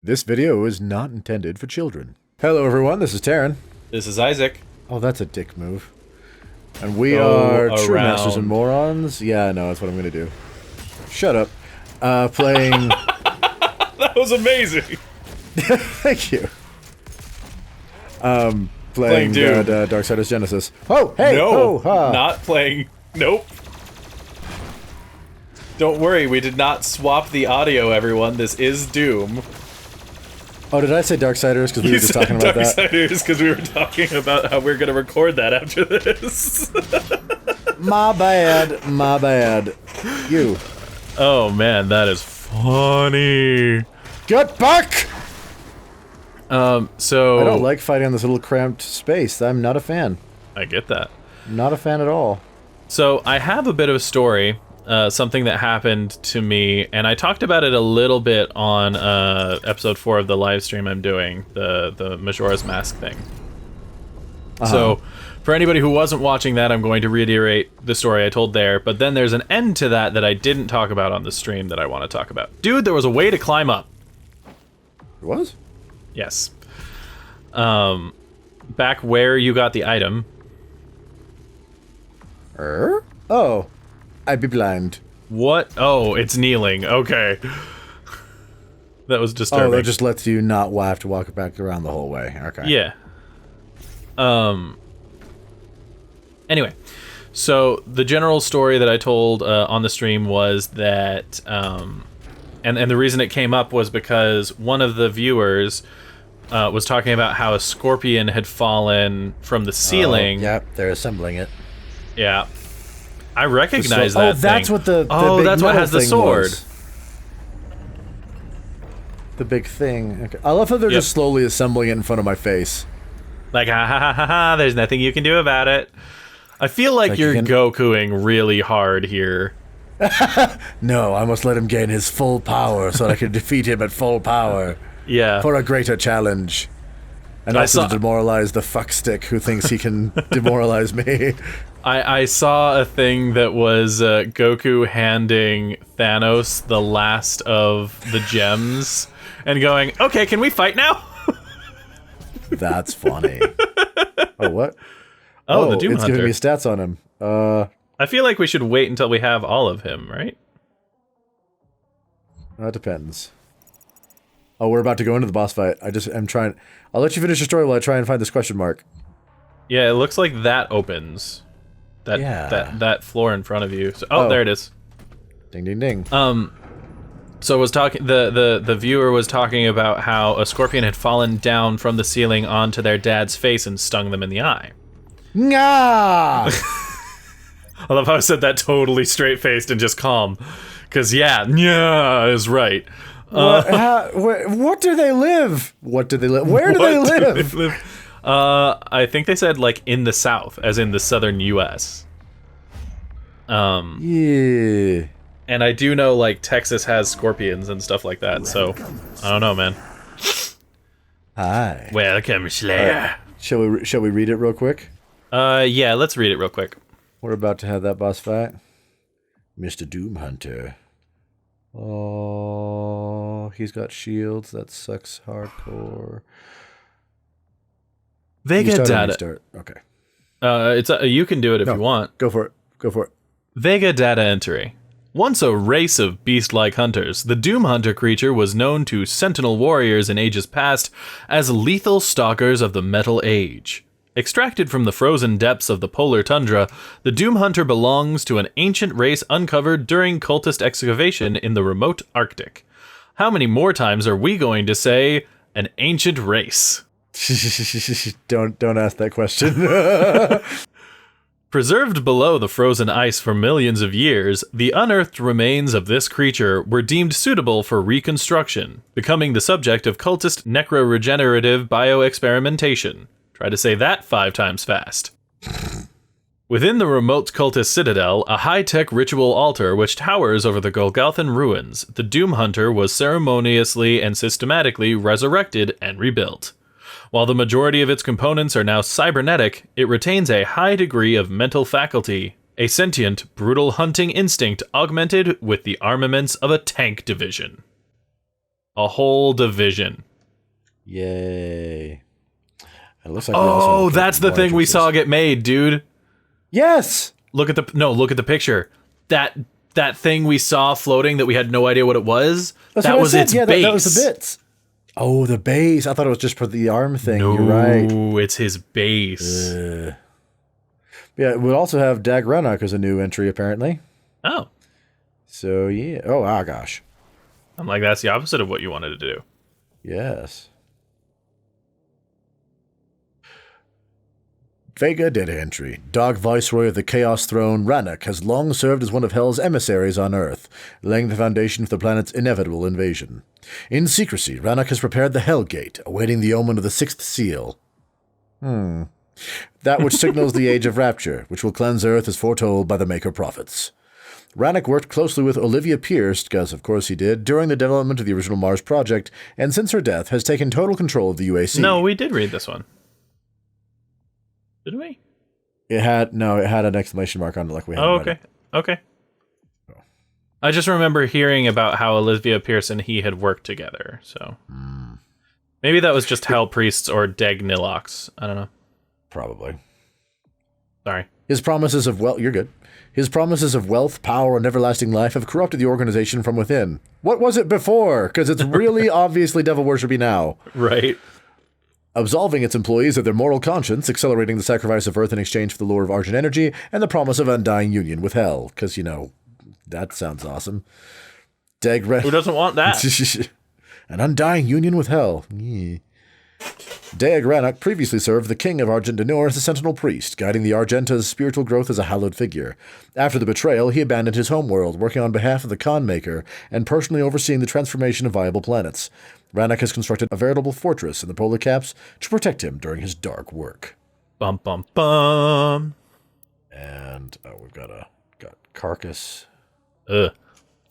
This video is not intended for children. Hello everyone, this is Taryn. This is Isaac. Oh, that's a dick move. And we Go are True around. Masters and Morons. Yeah, I know, that's what I'm gonna do. Shut up. Playing... That was amazing. Thank you. Playing Doom. Darksiders Genesis. Oh, hey! No, Oh, ha! not playing. Nope. Don't worry, we did not swap the audio, everyone. This is Doom. Oh, did I say Darksiders? Because we were You just said talking about that. Darksiders because we were talking about how we're going to record that after this. My bad. My bad. You. Oh man, that is funny. Get back! So I don't like fighting in this little cramped space. I'm not a fan. I get that. Not a fan at all. So I have a bit of a story, something that happened to me, and I talked about it a little bit on episode 4 of the live stream I'm doing, the Majora's Mask thing. So for anybody who wasn't watching that, I'm going to reiterate the story I told there, but then there's an end to that I didn't talk about on the stream that I want to talk about. Dude, there was a way to climb up. It was? Yes. Back where you got the item. Oh. I'd be blind. What? Oh, it's kneeling. Okay. That was disturbing. Oh, that just lets you not have to walk back around the whole way. Okay. Yeah. Anyway, so the general story that I told on the stream was that, and the reason it came up was because one of the viewers was talking about how a scorpion had fallen from the ceiling. Yep, they're assembling it. Yeah. I recognize that thing. That's what the Oh, big that's what metal has the thing sword. was. The big thing. Okay. I love how they're just slowly assembling it in front of my face. Like, ha ha ha ha ha, there's nothing you can do about it. I feel like you're Gokuing really hard here. No, I must let him gain his full power so that I can defeat him at full power. Yeah. For a greater challenge. And also to demoralize the fuckstick who thinks he can demoralize me. I saw a thing that was Goku handing Thanos the last of the gems and going, okay, can we fight now? That's funny. Oh, what? Oh, the Doom it's Hunter. giving me stats on him. I feel like we should wait until we have all of him, right? That depends. Oh, we're about to go into the boss fight. I'm trying... I'll let you finish your story while I try and find this question mark. Yeah, it looks like that opens. That floor in front of you. So, oh, there it is. Ding, ding, ding. So was talking the viewer was talking about how a scorpion had fallen down from the ceiling onto their dad's face and stung them in the eye. Nga! I love how I said that totally straight-faced and just calm. Because, yeah is right. What do they live? What do they live? Where do they live? I think they said, like, in the South, as in the southern U.S. Yeah. And I do know, like, Texas has scorpions and stuff like that, so I don't know, man. Hi. Welcome, Slayer. Shall we read it real quick? Yeah, let's read it real quick. We're about to have that boss fight. Mr. Doom Hunter. Oh, he's got shields. That sucks hardcore. Vega data. Okay. It's you can do it if you want. Go for it. Go for it. Vega data entry. Once a race of beast-like hunters, the Doom Hunter creature was known to Sentinel warriors in ages past as lethal stalkers of the Metal Age. Extracted from the frozen depths of the polar tundra, the Doom Hunter belongs to an ancient race uncovered during cultist excavation in the remote Arctic. How many more times are we going to say, an ancient race? Don't ask that question. Preserved below the frozen ice for millions of years, the unearthed remains of this creature were deemed suitable for reconstruction, becoming the subject of cultist necro-regenerative bioexperimentation. Try to say that 5 times fast. Within the remote cultist citadel, a high-tech ritual altar which towers over the Golgothan ruins, the Doom Hunter was ceremoniously and systematically resurrected and rebuilt. While the majority of its components are now cybernetic, it retains a high degree of mental faculty, a sentient, brutal hunting instinct augmented with the armaments of a tank division. A whole division. Yay. It looks like we also have that's the more thing we entrances. saw get made, dude. Yes! Look at the picture. That thing we saw floating that we had no idea what it was. That's that what I was said. its Yeah, base. that was the bits. Oh, the base. I thought it was just for the arm thing. No, You're right. it's his base. Yeah, we'll also have Dag Renok as a new entry, apparently. Oh. So, yeah. Oh, gosh. I'm like, that's the opposite of what you wanted to do. Yes. Vega data entry. Dark Viceroy of the Chaos Throne, Rannoch, has long served as one of Hell's emissaries on Earth, laying the foundation for the planet's inevitable invasion. In secrecy, Rannoch has prepared the Hell Gate, awaiting the omen of the Sixth Seal. That which signals the Age of Rapture, which will cleanse Earth as foretold by the Maker Prophets. Rannoch worked closely with Olivia Pierce, because of course he did, during the development of the original Mars project, and since her death has taken total control of the UAC. No, we did read this one. Did we? It had an exclamation mark on it like we had. Oh, okay. Okay. I just remember hearing about how Olivia Pierce and he had worked together, so. Maybe that was just Hell Priests or Deg Nilox. I don't know. Probably. Sorry. His promises of you're good. His promises of wealth, power, and everlasting life have corrupted the organization from within. What was it before? Because it's really obviously devil worshipy now. Right. Absolving its employees of their moral conscience, accelerating the sacrifice of Earth in exchange for the lure of Argent energy, and the promise of undying union with Hell. Because, that sounds awesome. Who doesn't want that? An undying union with Hell. Yeah. Dag Rannoch previously served the king of Argent Denur as a sentinel priest, guiding the Argenta's spiritual growth as a hallowed figure. After the betrayal, he abandoned his homeworld, working on behalf of the Khan Maker, and personally overseeing the transformation of viable planets. Rannoch has constructed a veritable fortress in the polar caps to protect him during his dark work. Bum, bum, bum. And we've got Carcass. Ugh.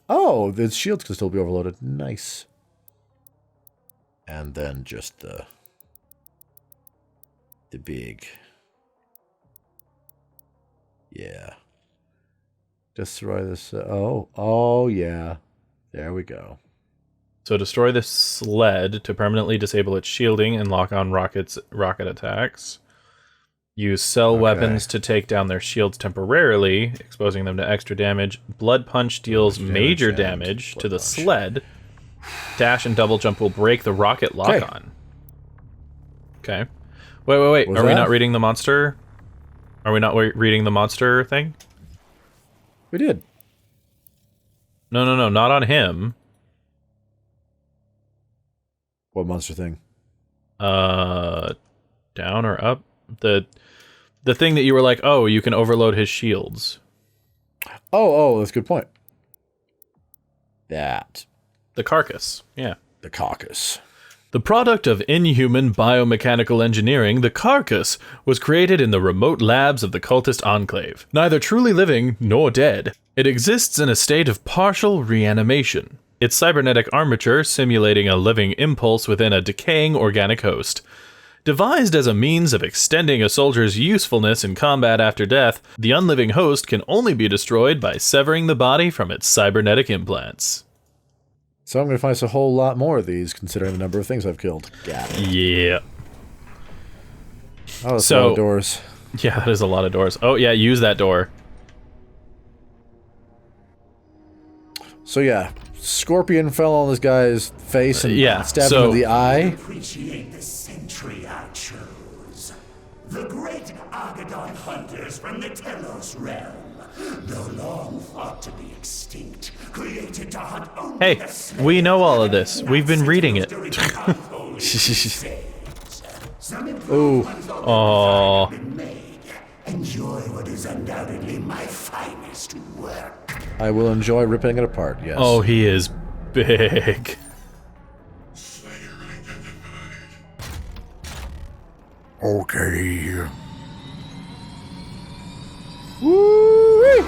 Oh, the shields can still be overloaded. Nice. And then just the big. Yeah. Destroy this. Oh, yeah. There we go. So destroy the sled to permanently disable its shielding and lock on rocket attacks. Use cell weapons to take down their shields temporarily, exposing them to extra damage. Blood Punch deals major damage to the sled. Dash and double jump will break the rocket lock-on. Okay. Wait. Are we not reading the monster? Are we not reading the monster thing? We did. No, not on him. What monster thing? Down or up? The thing that you were like, oh, you can overload his shields. Oh, that's a good point. The carcass, yeah. The carcass. The product of inhuman biomechanical engineering, the carcass was created in the remote labs of the cultist enclave. Neither truly living nor dead, it exists in a state of partial reanimation. Its cybernetic armature simulating a living impulse within a decaying organic host. Devised as a means of extending a soldier's usefulness in combat after death, the unliving host can only be destroyed by severing the body from its cybernetic implants. So I'm going to find a whole lot more of these, considering the number of things I've killed. Got it. Yeah. Oh, that's a lot of doors. Yeah, that is a lot of doors. Oh, yeah, use that door. So yeah, Scorpion fell on this guy's face and stabbed him in the eye. Appreciate the century I chose. The great Argadon hunters from the Telos realm. Though long thought to be extinct, created to hunt only Hey, the we know all of this. We've been reading it. Ooh. Oh. Enjoy what is undoubtedly my finest work. I will enjoy ripping it apart, yes. Oh, he is big. Okay. Woo!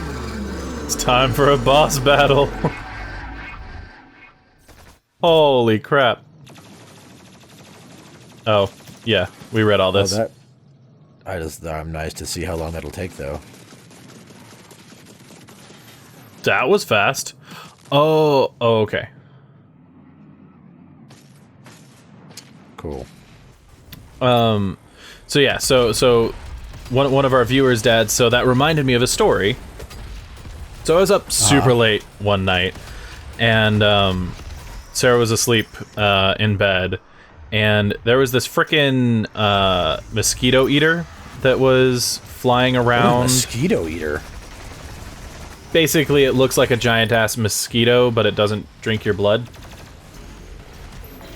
It's time for a boss battle. Holy crap. Oh, yeah, we read all this. I'm nice to see how long that'll take, though. That was fast. Oh, okay. Cool. So yeah, so one of our viewers' dads. So that reminded me of a story. So I was up super late one night, and Sarah was asleep in bed, and there was this frickin' mosquito eater that was flying around. Mosquito eater. Basically, it looks like a giant ass mosquito, but it doesn't drink your blood.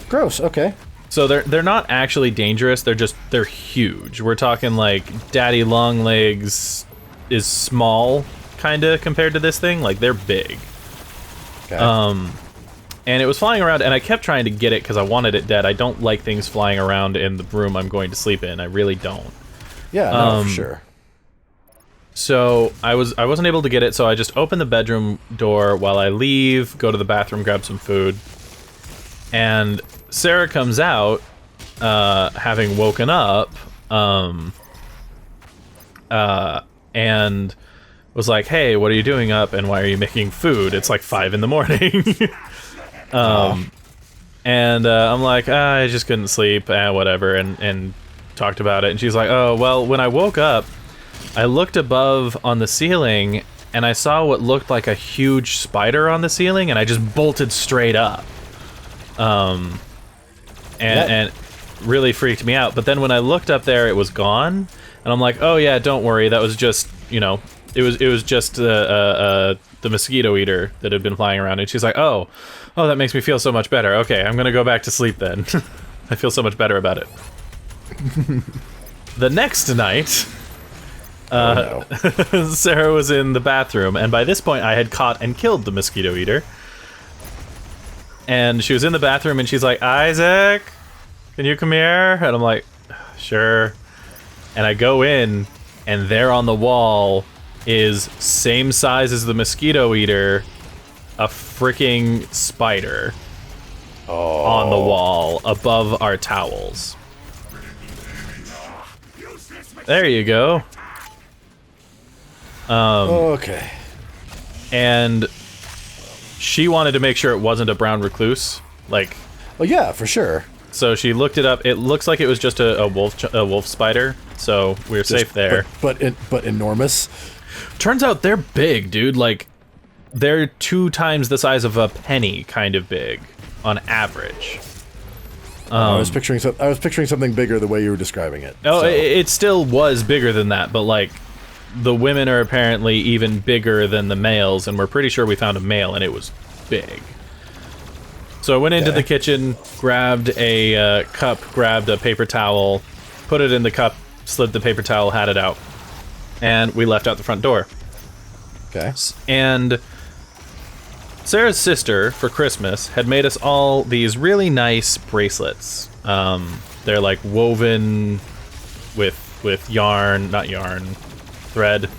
Gross. Okay. So they're not actually dangerous. They're huge. We're talking like daddy long legs is small, kinda, compared to this thing. Like, they're big. Okay. And it was flying around, and I kept trying to get it because I wanted it dead. I don't like things flying around in the room I'm going to sleep in. I really don't. Yeah, no, for sure. So I wasn't able to get it, so I just opened the bedroom door while I leave, go to the bathroom, grab some food, and Sarah comes out, having woken up, and was like, "Hey, what are you doing up, and why are you making food? It's like 5 in the morning." And I'm like, I just couldn't sleep, whatever, and talked about it, and she's like, "Oh, well, when I woke up, I looked above on the ceiling, and I saw what looked like a huge spider on the ceiling, and I just bolted straight up. And really freaked me out. But then when I looked up there, it was gone, and I'm like, oh yeah, don't worry, that was just, you know, it was just the mosquito eater that had been flying around." And she's like, oh, that makes me feel so much better. Okay, I'm gonna go back to sleep then. I feel so much better about it. The next night, Sarah was in the bathroom, and by this point I had caught and killed the mosquito eater. And she was in the bathroom, and she's like, "Isaac, can you come here?" And I'm like, "Sure." And I go in, and there on the wall is same size as the mosquito eater, a freaking spider on the wall above our towels. There you go. Okay. And she wanted to make sure it wasn't a brown recluse, like. Well, yeah, for sure. So she looked it up. It looks like it was just a wolf spider. So we're safe there. But enormous. Turns out they're big, dude. Like, they're 2 times the size of a penny, kind of big, on average. I was picturing something bigger the way you were describing it. Oh, so. it still was bigger than that, but like, the women are apparently even bigger than the males, and we're pretty sure we found a male, and it was big. So I went into the kitchen, grabbed a cup, grabbed a paper towel, put it in the cup, slid the paper towel, had it out, and we left out the front door. Okay. And Sarah's sister, for Christmas, had made us all these really nice bracelets. They're like woven with yarn, not yarn, thread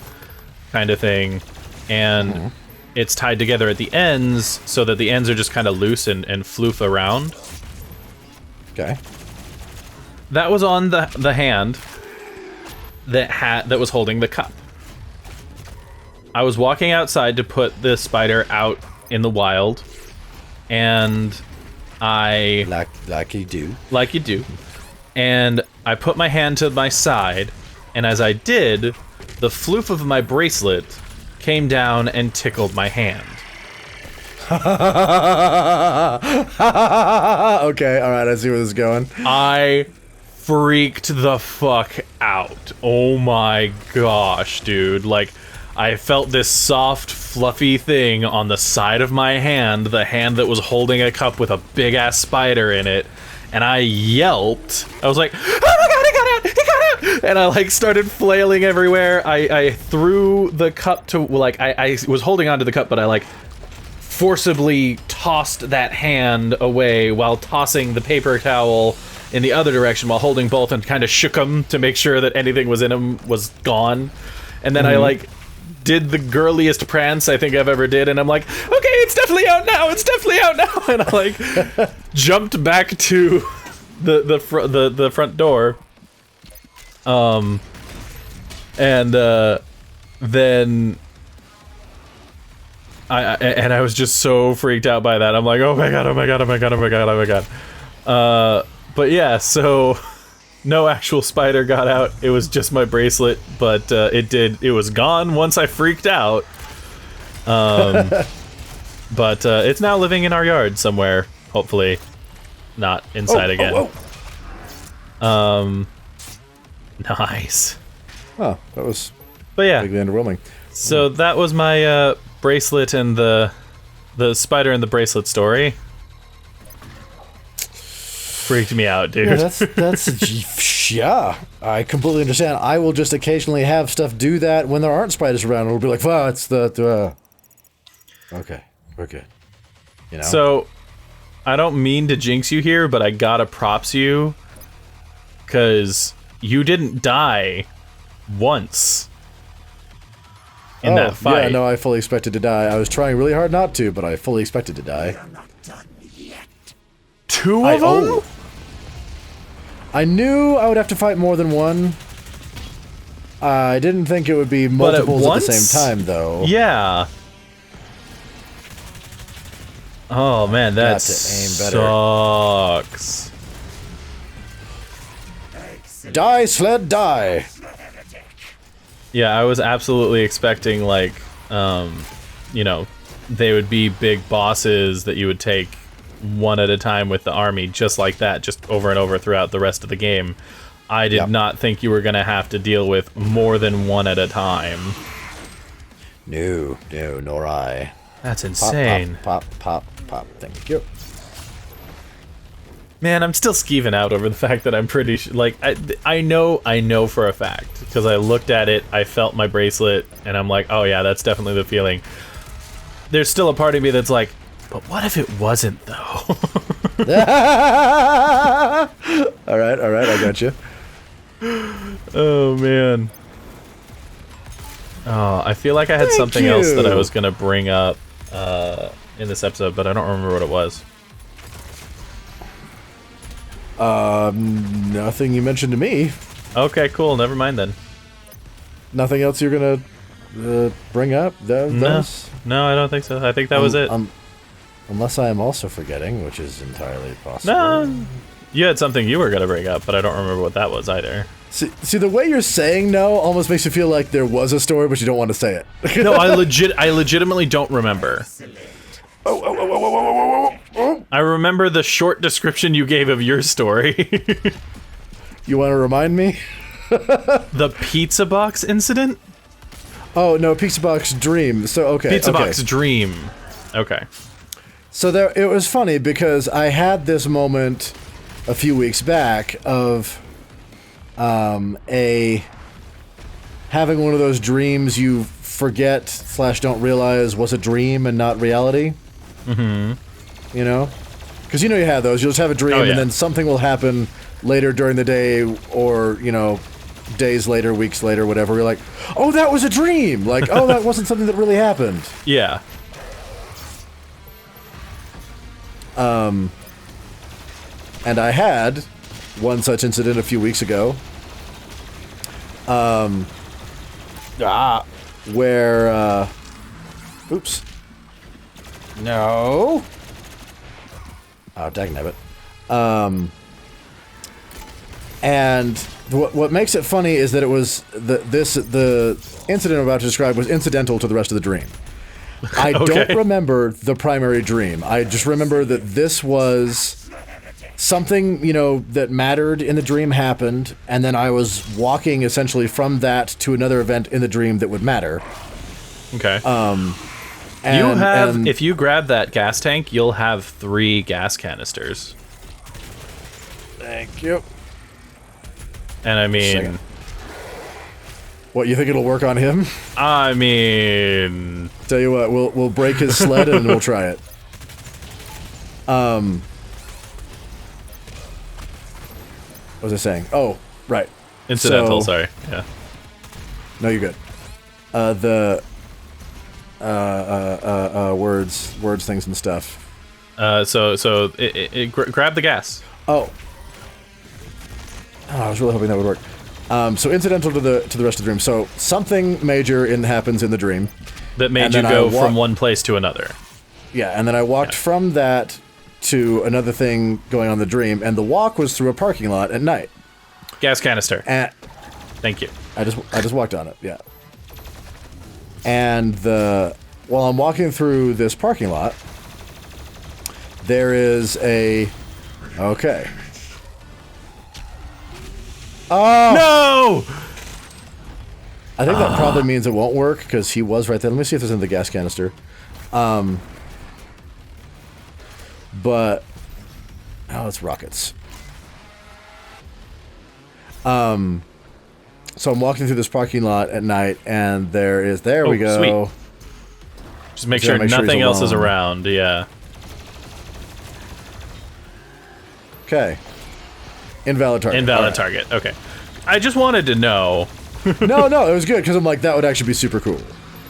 kind of thing, and it's tied together at the ends so that the ends are just kind of loose and floof around. Okay. That was on the hand that was holding the cup. I was walking outside to put the spider out in the wild, and I like you do. Like you do. And I put my hand to my side, and as I did, the floof of my bracelet came down and tickled my hand. Okay, alright, I see where this is going. I freaked the fuck out. Oh my gosh, dude. Like, I felt this soft, fluffy thing on the side of my hand, the hand that was holding a cup with a big-ass spider in it, and I yelped. I was like, oh my god, it got out! It got out! And I, like, started flailing everywhere. I threw the cup to, like, I was holding onto the cup, but I, like, forcibly tossed that hand away while tossing the paper towel in the other direction while holding both, and kind of shook them to make sure that anything was in them was gone. And then I, like, did the girliest prance I think I've ever did, and I'm like, okay, it's definitely out now, it's definitely out now, and I, like, jumped back to the front door. Then I was just so freaked out by that. I'm like, oh my god, oh my god, oh my god, oh my god, oh my god. But yeah, so no actual spider got out. It was just my bracelet, but it was gone once I freaked out. But it's now living in our yard somewhere, hopefully not inside again. Nice. Oh, that was But yeah, bigly underwhelming. so that was my bracelet and the spider and the bracelet story. Freaked me out, dude. Yeah, that's yeah. I completely understand. I will just occasionally have stuff do that when there aren't spiders around. It'll be like, wow, it's the. Okay, we're good. You know. So, I don't mean to jinx you here, but I gotta props you, because you didn't die once in that fight. Yeah, no, I fully expected to die. I was trying really hard not to, but I fully expected to die. We're not done yet. Two of them? I knew I would have to fight more than one. I didn't think it would be But multiples at the once? same time, though. Yeah. Oh man, that Got to aim better. sucks. Die, sled, die! Yeah, I was absolutely expecting, like, you know, they would be big bosses that you would take one at a time with the army, just like that, just over and over throughout the rest of the game. I did not think you were going to have to deal with more than one at a time. No, nor I. That's Pop, insane. pop. Thank you. Man, I'm still skeeving out over the fact that I'm pretty like, I know for a fact, because I looked at it, I felt my bracelet, and I'm like, oh yeah, that's definitely the feeling. There's still a part of me that's like, but what if it wasn't, though? All right, I got you. Oh, man. Oh, I feel like I had something else that I was going to bring up in this episode, but I don't remember what it was. Nothing you mentioned to me. Okay, cool. Never mind then. Nothing else you're gonna bring up? No, I don't think so. I think that was it. Unless I am also forgetting, which is entirely possible. No, you had something you were going to bring up, but I don't remember what that was either. See, the way you're saying no almost makes you feel like there was a story, but you don't want to say it. No, I legitimately don't remember. I remember the short description you gave of your story. You want to remind me? The pizza box incident? Oh, no, Pizza Box Dream. So, okay. Pizza box dream. Okay. So it was funny because I had this moment a few weeks back of having one of those dreams you forget / don't realize was a dream and not reality. Mm-hmm. You know? Because you have those. You'll just have a dream and then something will happen later during the day or, days later, weeks later, whatever. You're like, oh, that was a dream! Like, oh, that wasn't something that really happened. Yeah. And I had one such incident a few weeks ago. Where, oops. No. Oh, dagnabbit. And what makes it funny is that it was the incident I'm about to describe was incidental to the rest of the dream. I don't remember the primary dream. I just remember that this was something, that mattered in the dream happened, and then I was walking essentially from that to another event in the dream that would matter. Okay. And if you grab that gas tank, you'll have 3 gas canisters. Thank you. And I mean... What, you think it'll work on him? I mean... Tell you what, we'll break his sled and we'll try it. What was I saying? Oh, right. Incidental, sorry. Yeah. No, you're good. Words, things, and stuff. So grab the gas. Oh, I was really hoping that would work. So incidental to the rest of the dream. So something major happens in the dream that made you go from one place to another. Yeah, and then I walked from that to another thing going on in the dream, and the walk was through a parking lot at night. Gas canister. And Thank you. I just walked on it, yeah. And while I'm walking through this parking lot, there is a... Okay. Oh! No! I think that probably means it won't work, because he was right there. Let me see if there's in the gas canister. But... Oh, it's rockets. So I'm walking through this parking lot at night, and there we go. Sweet. Just make sure nothing else is around, yeah. Okay. Invalid target. Invalid target, okay. I just wanted to know. No, it was good, because I'm like, that would actually be super cool.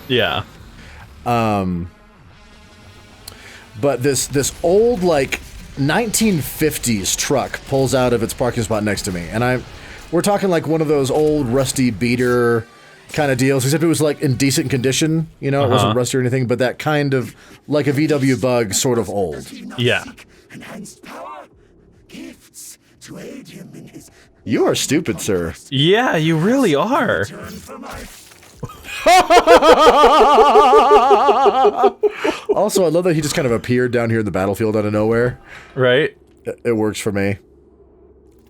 Yeah. But this old, like, 1950s truck pulls out of its parking spot next to me, and we're talking like one of those old rusty beater kind of deals, except it was like in decent condition, you know, it wasn't rusty or anything, but that kind of like a VW Bug, sort of old. Yeah. Enhanced power, gifts to aid him in his You are stupid, sir. Yeah, you really are. turn for my Also, I love that he just kind of appeared down here in the battlefield out of nowhere. Right? It works for me.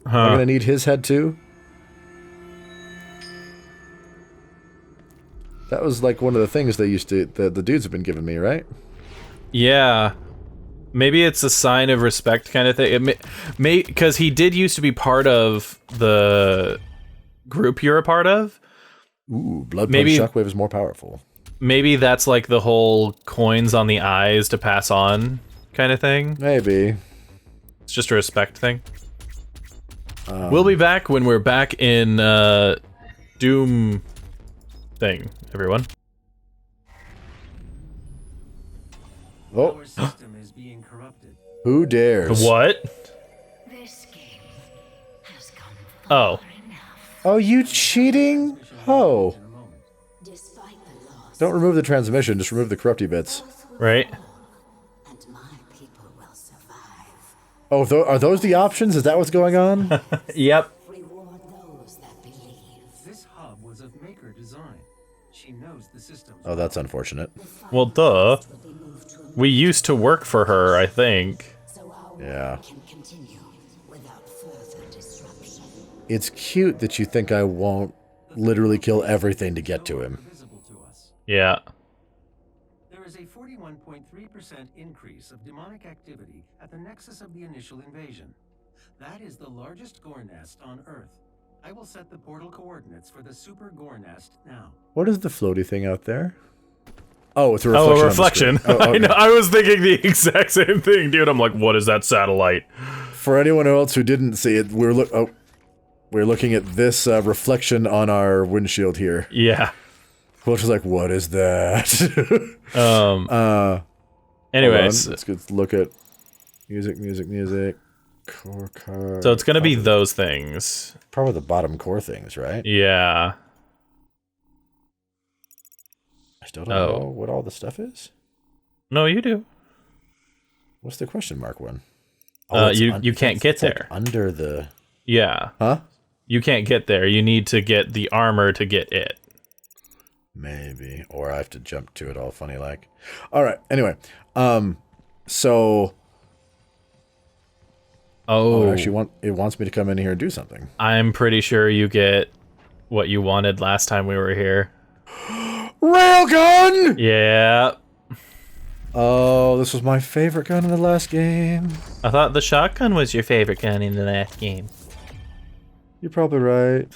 Am I gonna need his head too? That was like one of the things they used to, the dudes have been giving me, right? Yeah. Maybe it's a sign of respect kind of thing. It may, because he did used to be part of the group you're a part of. Ooh, Blood Punch Shockwave is more powerful. Maybe that's like the whole coins on the eyes to pass on kind of thing. Maybe. It's just a respect thing. We'll be back when we're back in Doom thing, everyone. Oh. Our system is being corrupted. Who dares? What? This game has come Oh. enough. Oh, you cheating? Oh. In a moment. Despite the loss, Don't remove the transmission, just remove the corrupty bits. Right? and my people will survive. Oh, are those the options? Is that what's going on? Yep. Reward those that believe. This hub was of Maker design. She knows the systems. Oh, that's unfortunate. Well, duh. We used to work for her, I think. So our Yeah. work can continue without further disruption. It's cute that you think I won't literally kill everything to get to him. Visible to us. Yeah. There is a 41.3% increase of demonic activity at the nexus of the initial invasion. That is the largest gore nest on Earth. I will set the portal coordinates for the super gore nest now. What is the floaty thing out there? Oh, it's a reflection. Oh, a on the reflection. screen. Oh, okay. I know. I was thinking the exact same thing, dude. I'm like, what is that satellite? For anyone else who didn't see it, we're looking at this reflection on our windshield here. Yeah. Welch was like, "What is that?" Anyways, let's go look at music. Core card. so it's gonna be those things. Probably the bottom core things, right? Yeah. I still don't know what all the stuff is. No, you do. What's the question mark one? You can't get it's like there. under the. Yeah. Huh? You can't get there. You need to get the armor to get it. Maybe, or I have to jump to it all funny like. All right. Anyway, so. Oh, it actually wants me to come in here and do something. I'm pretty sure you get what you wanted last time we were here. Railgun! Yeah. Oh, this was my favorite gun in the last game. I thought the shotgun was your favorite gun in the last game. You're probably right.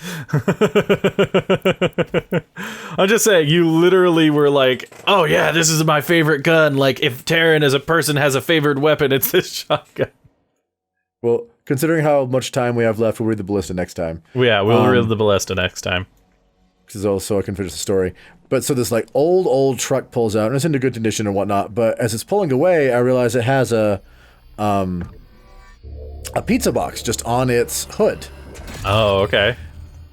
I'm just saying, you literally were like, oh yeah, this is my favorite gun. Like, if Terran as a person has a favorite weapon, it's this shotgun. Well, considering how much time we have left, we'll read the ballista next time. Yeah, we'll read the ballista next time. Because also I can finish the story. But so this like old truck pulls out, and it's into good condition and whatnot. But as it's pulling away, I realize it has a pizza box just on its hood. Oh, okay.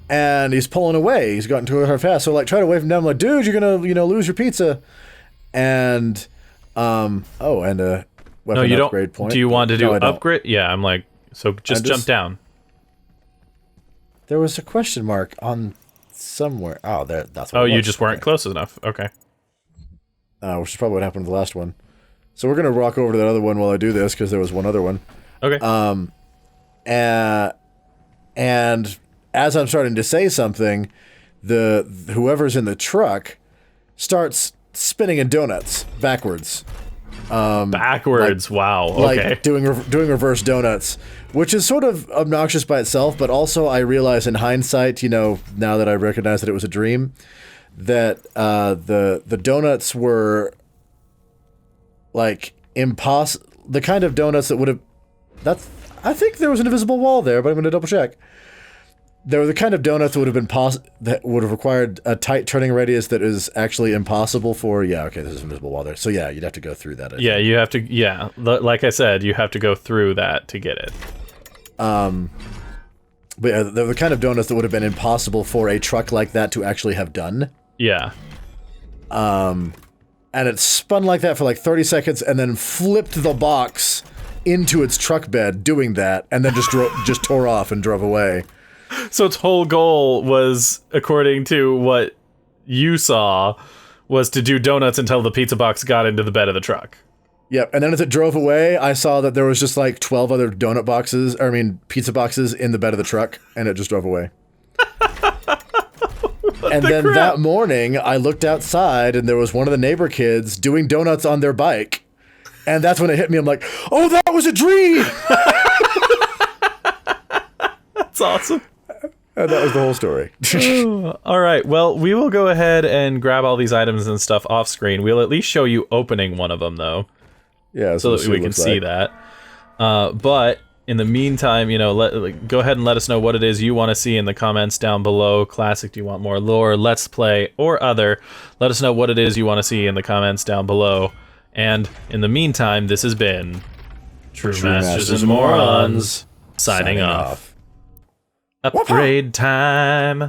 And he's pulling away. He's gotten too fast. So like, try to wave him down. I'm like, dude, you're gonna lose your pizza. And weapon No, you don't. upgrade point. Do you want to do No, I don't. upgrade? Yeah, I'm like, so just jump down. There was a question mark on somewhere. Oh, there. That's what. Oh, it you was. just weren't Okay. close enough. Okay. Which is probably what happened to the last one. So we're gonna walk over to that other one while I do this because there was one other one. Okay. And as I'm starting to say something, whoever's in the truck starts spinning in donuts backwards. Backwards. Wow. Okay. Like doing reverse donuts, which is sort of obnoxious by itself, but also I realize in hindsight, now that I recognize that it was a dream, that the donuts were like the kind of donuts that would have I think there was an invisible wall there, but I'm going to double check. They were the kind of donuts that would have been that would have required a tight turning radius that is actually impossible for. Yeah, okay, there's an invisible wall there. So yeah, you'd have to go through that. I think. You have to. Yeah, like I said, you have to go through that to get it. But yeah, they're the kind of donuts that would have been impossible for a truck like that to actually have done. Yeah. And it spun like that for like 30 seconds, and then flipped the box into its truck bed, doing that, and then just tore off and drove away. So its whole goal was, according to what you saw, was to do donuts until the pizza box got into the bed of the truck. Yep, and then as it drove away, I saw that there was just like 12 other pizza boxes in the bed of the truck, and it just drove away. And then that morning, I looked outside, and there was one of the neighbor kids doing donuts on their bike. And that's when it hit me. I'm like, oh, that was a dream! That's awesome. And that was the whole story. All right, well, we will go ahead and grab all these items and stuff off screen. We'll at least show you opening one of them, though. Yeah, so that we can see that. But in the meantime, go ahead and let us know what it is you want to see in the comments down below. Classic, do you want more lore, let's play, or other? Let us know what it is you want to see in the comments down below. And in the meantime, this has been True Masters and Morons signing off. Upgrade time.